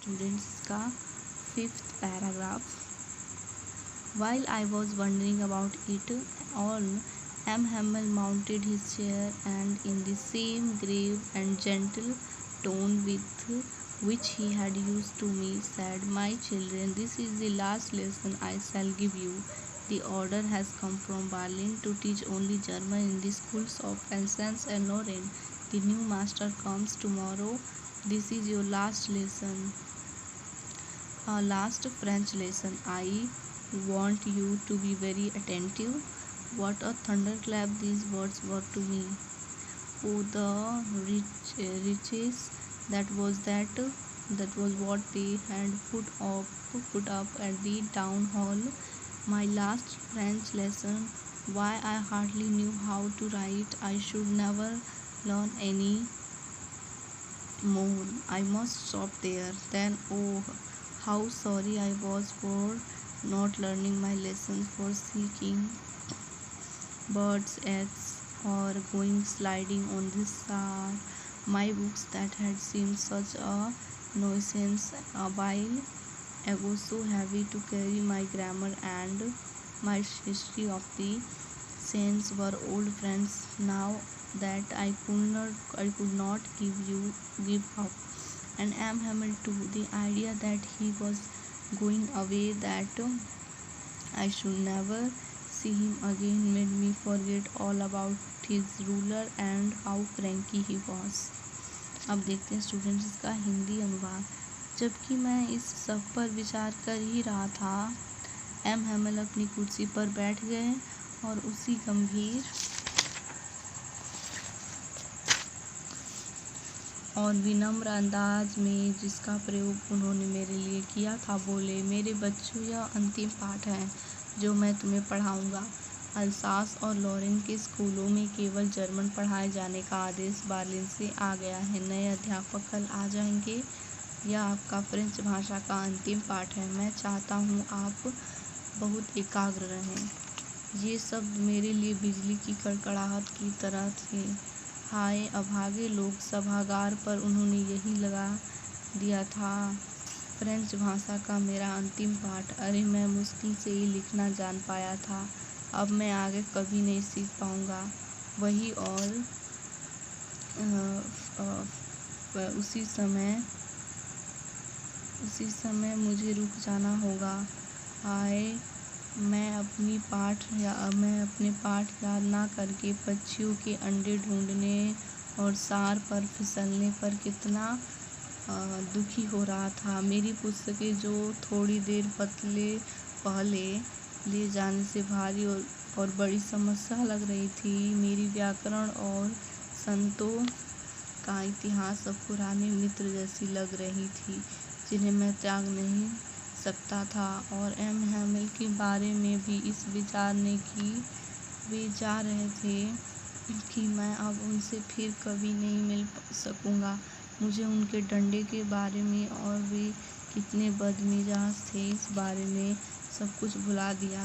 Students का 5th paragraph. While I was wondering about it all, M. Hamel mounted his chair and, in the same grave and gentle tone with which he had used to me, said, "My children, this is the last lesson I shall give you. The order has come from Berlin to teach only German in the schools of Alsace and Lorraine. The new master comes tomorrow. This is your last lesson, last French lesson. I want you to be very attentive." What a thunderclap these words were to me! Oh, the riches! That was what they had put up at the town hall. My last French lesson! Why, I hardly knew how to write. I should never learn any more. I must stop there. Then, oh, how sorry I was for not learning my lessons, for seeking birds' eggs, or going sliding on the shore. My books that had seemed such a nuisance a while ago, so heavy to carry. My grammar and my history of the saints were old friends now that I could not give up. And M. Hamel too. The idea that he was going away, that I should never see him again, made me forget all about his ruler and how cranky he was. अब देखते हैं students इसका हिंदी अनुवाद। जबकि मैं इस सब पर विचार कर ही रहा था, एम हैमल अपनी कुर्सी पर बैठ गए और उसी गंभीर और विनम्र अंदाज में जिसका प्रयोग उन्होंने मेरे लिए किया था, बोले, "मेरे बच्चों, यह अंतिम पाठ है जो मैं तुम्हें पढ़ाऊंगा। अल्सास और लॉरेन के स्कूलों में केवल जर्मन पढ़ाए जाने का आदेश बर्लिन से आ गया है। नए अध्यापक कल आ जाएंगे। यह आपका फ्रेंच भाषा का अंतिम पाठ है। मैं चाहता हूँ आप बहुत एकाग्र रहें।" ये शब्द मेरे लिए बिजली की कड़कड़ाहट की तरह थे। हाय अभागे लोग! सभागार पर उन्होंने यही लगा दिया था। फ्रेंच भाषा का मेरा अंतिम पाठ! अरे, मैं मुश्किल से ही लिखना जान पाया था। अब मैं आगे कभी नहीं सीख पाऊंगा। वही और उसी समय मुझे रुक जाना होगा। हाय, मैं अपने पाठ याद ना करके पक्षियों के अंडे ढूंढने और सार पर फिसलने पर कितना दुखी हो रहा था। मेरी पुस्तकें जो थोड़ी देर पहले ले जाने से भारी और बड़ी समस्या लग रही थी, मेरी व्याकरण और संतों का इतिहास अब पुराने मित्र जैसी लग रही थी, जिन्हें मैं त्याग नहीं सकता था। और एम हैमल के बारे में भी इस विचार ने कि वे जा रहे थे कि मैं अब उनसे फिर कभी नहीं मिल सकूंगा। मुझे उनके डंडे के बारे में और वे कितने बदमिजाज थे, इस बारे में सब कुछ भुला दिया।